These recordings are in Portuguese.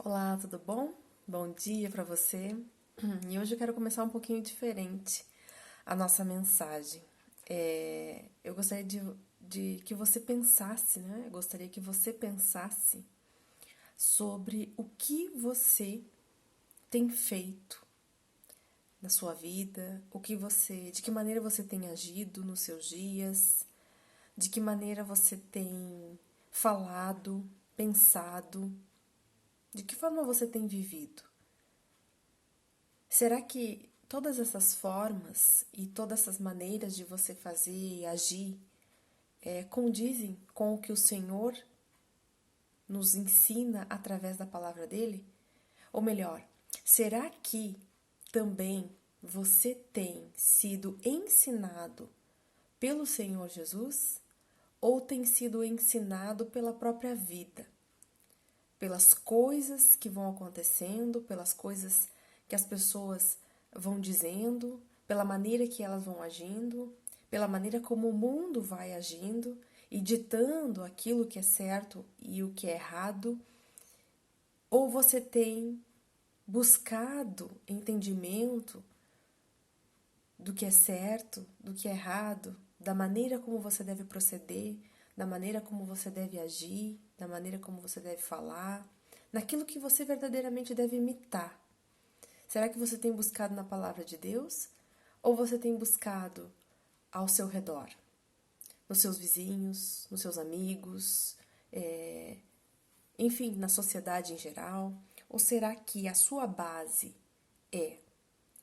Olá, tudo bom? Bom dia para você. E hoje eu quero começar um pouquinho diferente a nossa mensagem. Eu gostaria de que você pensasse, né? Eu gostaria que você pensasse sobre o que você tem feito na sua vida, de que maneira você tem agido nos seus dias, de que maneira você tem falado, pensado, de que forma você tem vivido. Será que todas essas formas e todas essas maneiras de você fazer e agir condizem com o que o Senhor nos ensina através da palavra dele? Ou melhor, será que também você tem sido ensinado pelo Senhor Jesus ou tem sido ensinado pela própria vida? Pelas coisas que vão acontecendo, pelas coisas que as pessoas vão dizendo, pela maneira que elas vão agindo, pela maneira como o mundo vai agindo e ditando aquilo que é certo e o que é errado, ou você tem buscado entendimento do que é certo, do que é errado, da maneira como você deve proceder, da maneira como você deve agir, da maneira como você deve falar, naquilo que você verdadeiramente deve imitar. Será que você tem buscado na palavra de Deus ou você tem buscado ao seu redor, nos seus vizinhos, nos seus amigos, enfim, na sociedade em geral? Ou será que a sua base é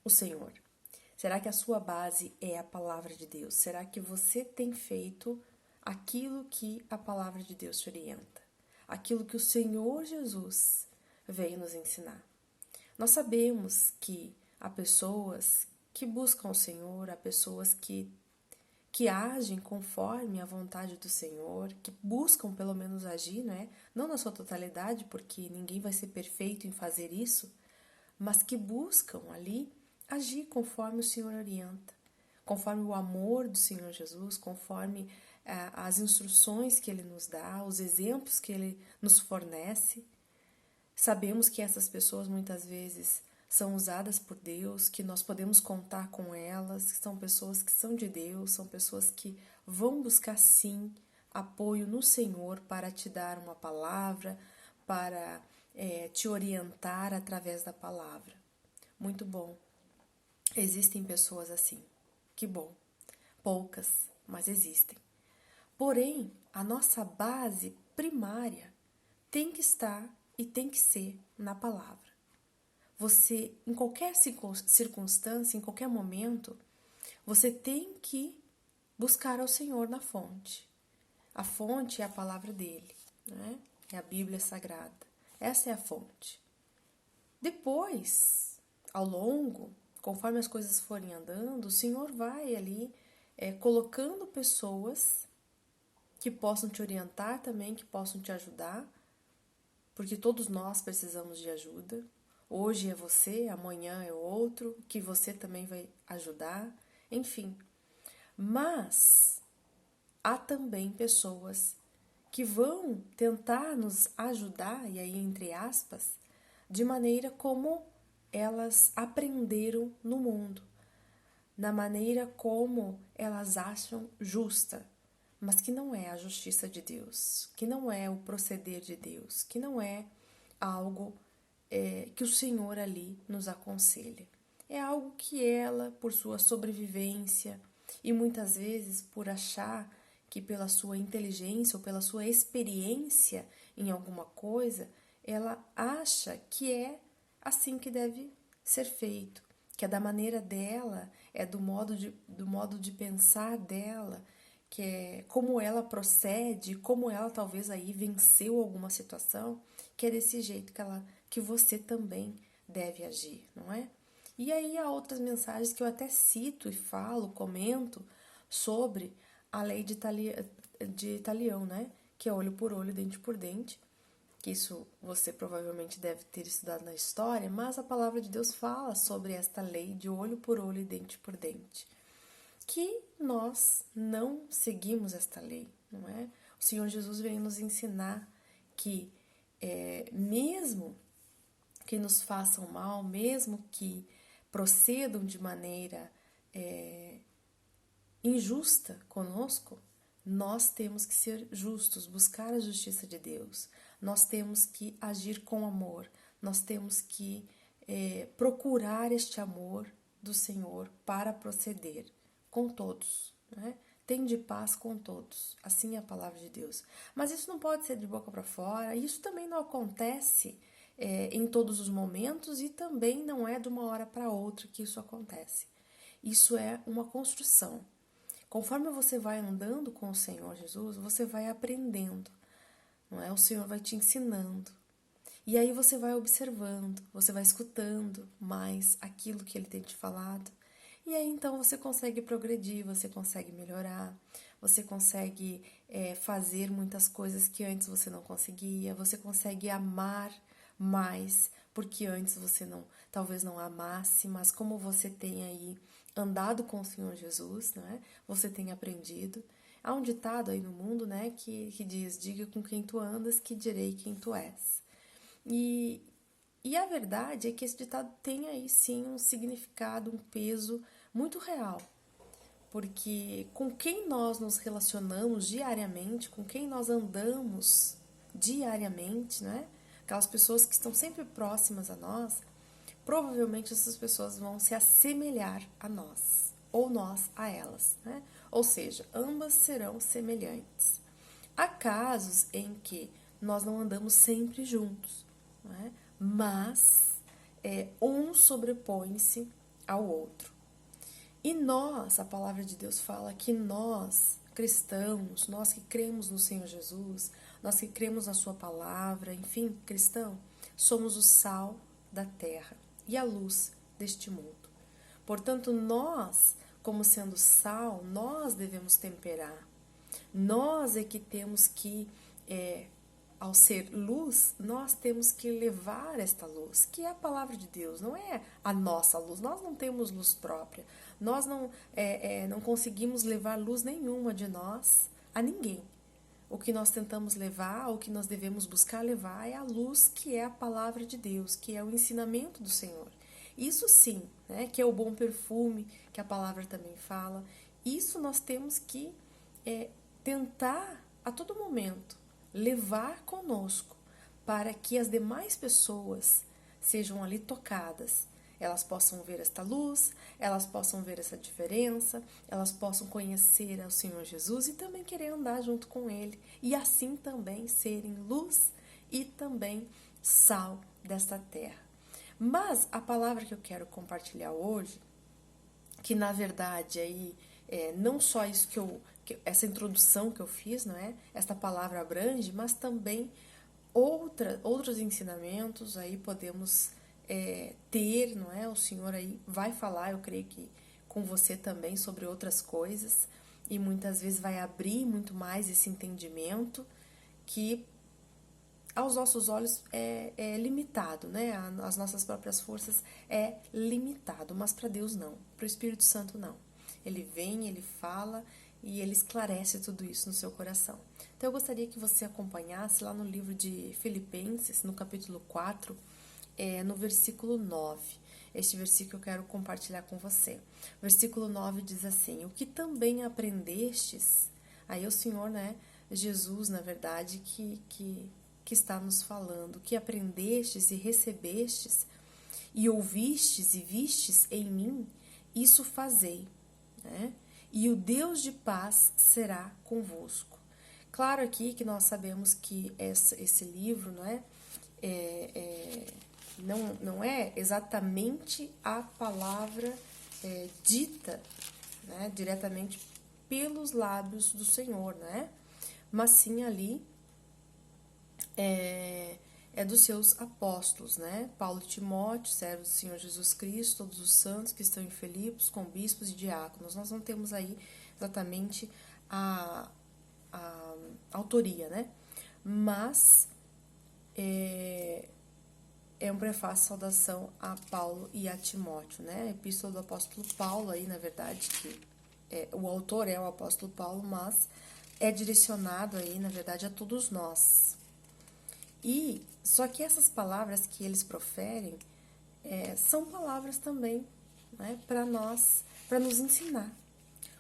o Senhor? Será que a sua base é a palavra de Deus? Será que você tem feito aquilo que a palavra de Deus te orienta? Aquilo que o Senhor Jesus veio nos ensinar? Nós sabemos que há pessoas que buscam o Senhor, há pessoas que agem conforme a vontade do Senhor, que buscam pelo menos agir, né? Não na sua totalidade, porque ninguém vai ser perfeito em fazer isso, mas que buscam ali agir conforme o Senhor orienta, conforme o amor do Senhor Jesus, conforme as instruções que Ele nos dá, os exemplos que Ele nos fornece. Sabemos que essas pessoas muitas vezes são usadas por Deus, que nós podemos contar com elas, que são pessoas que são de Deus, são pessoas que vão buscar sim apoio no Senhor para te dar uma palavra, para te orientar através da palavra. Muito bom. Existem pessoas assim. Que bom. Poucas, mas existem. Porém, a nossa base primária tem que estar e tem que ser na palavra. Você, em qualquer circunstância, em qualquer momento, você tem que buscar ao Senhor na fonte. A fonte é a palavra dele, né? É a Bíblia Sagrada. Essa é a fonte. Depois, ao longo, conforme as coisas forem andando, o Senhor vai ali colocando pessoas que possam te orientar também, que possam te ajudar, porque todos nós precisamos de ajuda. Hoje é você, amanhã é o outro, que você também vai ajudar, enfim. Mas há também pessoas que vão tentar nos ajudar, e aí entre aspas, de maneira como elas aprenderam no mundo, na maneira como elas acham justa, mas que não é a justiça de Deus, que não é o proceder de Deus, que não é algo que o Senhor ali nos aconselha. É algo que ela, por sua sobrevivência e muitas vezes por achar que pela sua inteligência ou pela sua experiência em alguma coisa, ela acha que é assim que deve ser feito, que é da maneira dela, é do modo de pensar dela, que é como ela procede, como ela talvez aí venceu alguma situação, que é desse jeito que você também deve agir, não é? E aí há outras mensagens que eu até cito e falo, comento sobre a lei de Talião, né? Que é olho por olho, dente por dente. Que isso você provavelmente deve ter estudado na história, mas a palavra de Deus fala sobre esta lei de olho por olho e dente por dente. Que nós não seguimos esta lei, não é? O Senhor Jesus veio nos ensinar que mesmo que nos façam mal, mesmo que procedam de maneira injusta conosco, nós temos que ser justos, buscar a justiça de Deus. Nós temos que agir com amor. Nós temos que procurar este amor do Senhor para proceder com todos, né? Tende paz com todos, assim é a palavra de Deus. Mas isso não pode ser de boca para fora, isso também não acontece em todos os momentos e também não é de uma hora para outra que isso acontece. Isso é uma construção. Conforme você vai andando com o Senhor Jesus, você vai aprendendo, não é? O Senhor vai te ensinando. E aí você vai observando, você vai escutando mais aquilo que Ele tem te falado. E aí então você consegue progredir, você consegue melhorar, você consegue fazer muitas coisas que antes você não conseguia, você consegue amar mais, porque antes você talvez não amasse, mas como você tem aí andado com o Senhor Jesus, né? Você tem aprendido. Há um ditado aí no mundo, né, que diz: diga com quem tu andas, que direi quem tu és. E a verdade é que esse ditado tem aí sim um significado, um peso muito real. Porque com quem nós nos relacionamos diariamente, com quem nós andamos diariamente, né? Aquelas pessoas que estão sempre próximas a nós, provavelmente essas pessoas vão se assemelhar a nós, ou nós a elas, né? Ou seja, ambas serão semelhantes. Há casos em que nós não andamos sempre juntos, né? Mas um sobrepõe-se ao outro. E nós, a palavra de Deus fala que nós, cristãos, nós que cremos no Senhor Jesus, nós que cremos na sua palavra, enfim, cristão, somos o sal da terra e a luz deste mundo. Portanto, nós, como sendo sal, nós devemos temperar. Nós é que temos que, ao ser luz, nós temos que levar esta luz, que é a palavra de Deus, não é a nossa luz. Nós não temos luz própria. Nós não conseguimos levar luz nenhuma de nós a ninguém. O que nós tentamos levar, o que nós devemos buscar levar é a luz que é a palavra de Deus, que é o ensinamento do Senhor. Isso sim, né, que é o bom perfume, que a palavra também fala. Isso nós temos que tentar a todo momento levar conosco para que as demais pessoas sejam ali tocadas. Elas possam ver esta luz, elas possam ver essa diferença, elas possam conhecer ao Senhor Jesus e também querer andar junto com Ele. E assim também serem luz e também sal desta terra. Mas a palavra que eu quero compartilhar hoje, que na verdade aí não só isso essa introdução que eu fiz, não é? Esta palavra abrange, mas também outros ensinamentos aí podemos ter, não é? O Senhor aí vai falar, eu creio que com você também, sobre outras coisas, e muitas vezes vai abrir muito mais esse entendimento que aos nossos olhos é limitado, né? As nossas próprias forças é limitado, mas para Deus não, para o Espírito Santo não. Ele vem, ele fala e ele esclarece tudo isso no seu coração. Então eu gostaria que você acompanhasse lá no livro de Filipenses, no capítulo 4, no versículo 9. Este versículo eu quero compartilhar com você. O versículo 9 diz assim: o que também aprendestes, aí o Senhor, né, Jesus, na verdade, que está nos falando, que aprendestes e recebestes, e ouvistes e vistes em mim, isso fazei, né? E o Deus de paz será convosco. Claro aqui que nós sabemos que esse livro, não é? Não é exatamente a palavra dita, né, diretamente pelos lábios do Senhor, né? Mas sim ali dos seus apóstolos, né? Paulo e Timóteo, servos do Senhor Jesus Cristo, todos os santos que estão em Filipos, com bispos e diáconos. Nós não temos aí exatamente a autoria, né? Mas é um prefácio, saudação a Paulo e a Timóteo, né? A epístola do apóstolo Paulo aí, na verdade, que o autor é o apóstolo Paulo, mas é direcionado aí, na verdade, a todos nós. E só que essas palavras que eles proferem são palavras também, né, para nós, para nos ensinar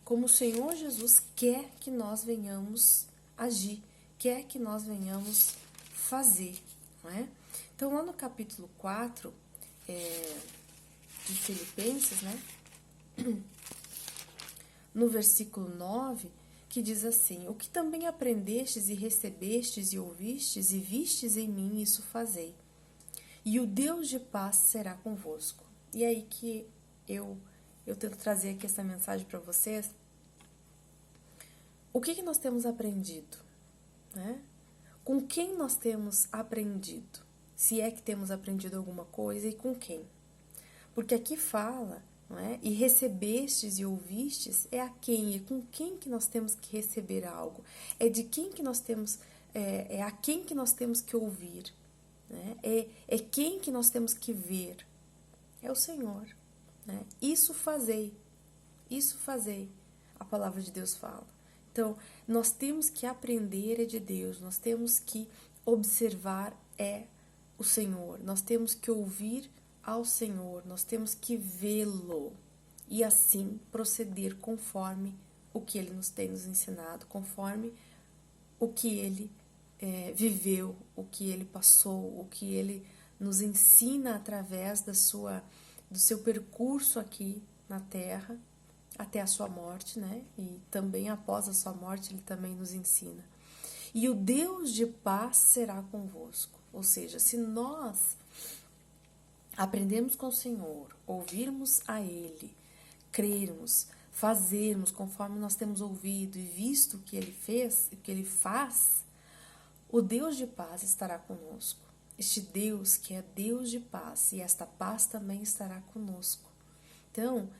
como o Senhor Jesus quer que nós venhamos agir, quer que nós venhamos fazer, não é? Então, lá no capítulo 4 de Filipenses, né, no versículo 9, que diz assim: o que também aprendestes e recebestes e ouvistes e vistes em mim, isso fazei, e o Deus de paz será convosco. E é aí que eu tento trazer aqui essa mensagem para vocês. O que nós temos aprendido, né? Com quem nós temos aprendido? Se é que temos aprendido alguma coisa, e com quem? Porque aqui fala, não é? E recebestes e ouvistes, é a quem e com quem que nós temos que receber algo? É de quem que nós temos, é a quem que nós temos que ouvir, né? É quem que nós temos que ver? É o Senhor, né? Isso fazei, a palavra de Deus fala. Então, nós temos que aprender de Deus, nós temos que observar o Senhor, nós temos que ouvir ao Senhor, nós temos que vê-lo e assim proceder conforme o que Ele nos tem nos ensinado, conforme o que Ele viveu, o que Ele passou, o que Ele nos ensina através do seu percurso aqui na Terra, até a sua morte, né? E também após a sua morte, Ele também nos ensina. E o Deus de paz será convosco. Ou seja, se nós aprendermos com o Senhor, ouvirmos a Ele, crermos, fazermos conforme nós temos ouvido e visto o que Ele fez, o que Ele faz, o Deus de paz estará conosco. Este Deus que é Deus de paz, e esta paz também estará conosco. Então,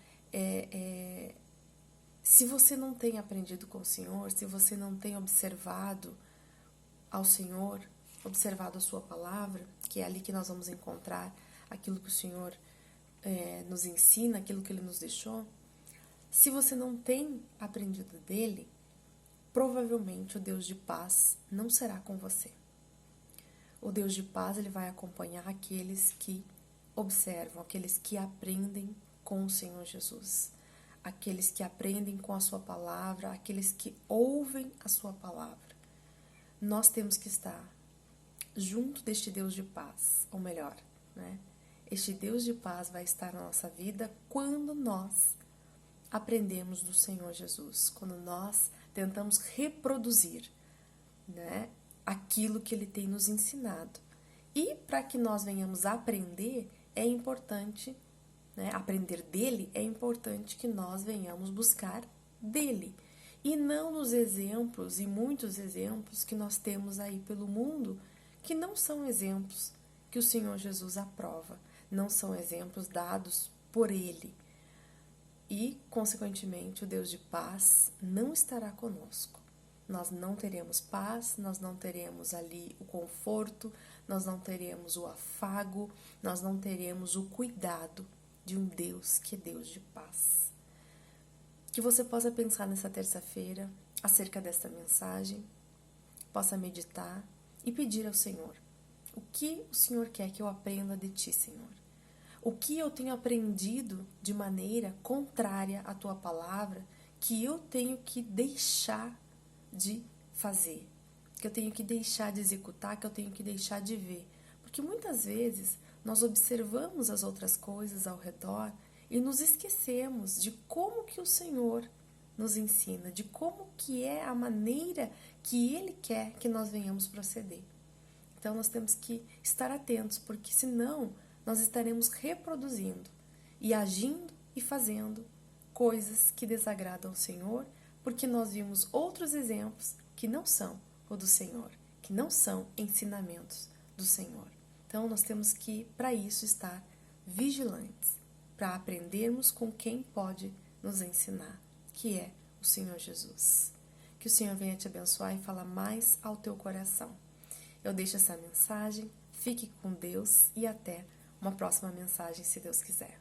se você não tem aprendido com o Senhor, se você não tem observado ao Senhor, observado a sua palavra, que é ali que nós vamos encontrar aquilo que o Senhor nos ensina, aquilo que Ele nos deixou, se você não tem aprendido dele, provavelmente o Deus de paz não será com você. O Deus de paz, Ele vai acompanhar aqueles que observam, aqueles que aprendem com o Senhor Jesus, aqueles que aprendem com a sua palavra, aqueles que ouvem a sua palavra. Nós temos que estar junto deste Deus de paz, ou melhor, né? Este Deus de paz vai estar na nossa vida quando nós aprendemos do Senhor Jesus, quando nós tentamos reproduzir, né, aquilo que Ele tem nos ensinado. E para que nós venhamos a aprender, é importante, né, aprender dele, é importante que nós venhamos buscar dele. E não nos exemplos, e muitos exemplos que nós temos aí pelo mundo, que não são exemplos que o Senhor Jesus aprova, não são exemplos dados por Ele. E, consequentemente, o Deus de paz não estará conosco. Nós não teremos paz, nós não teremos ali o conforto, nós não teremos o afago, nós não teremos o cuidado de um Deus que é Deus de paz. Que você possa pensar nessa terça-feira acerca desta mensagem, possa meditar e pedir ao Senhor: o que o Senhor quer que eu aprenda de Ti, Senhor? O que eu tenho aprendido de maneira contrária à Tua palavra que eu tenho que deixar de fazer, que eu tenho que deixar de executar, que eu tenho que deixar de ver? Porque muitas vezes nós observamos as outras coisas ao redor e nos esquecemos de como que o Senhor nos ensina, de como que é a maneira que Ele quer que nós venhamos proceder. Então nós temos que estar atentos, porque senão nós estaremos reproduzindo e agindo e fazendo coisas que desagradam ao Senhor, porque nós vimos outros exemplos que não são o do Senhor, que não são ensinamentos do Senhor. Então nós temos que, para isso, estar vigilantes, para aprendermos com quem pode nos ensinar, que é o Senhor Jesus. Que o Senhor venha te abençoar e falar mais ao teu coração. Eu deixo essa mensagem, fique com Deus e até uma próxima mensagem, se Deus quiser.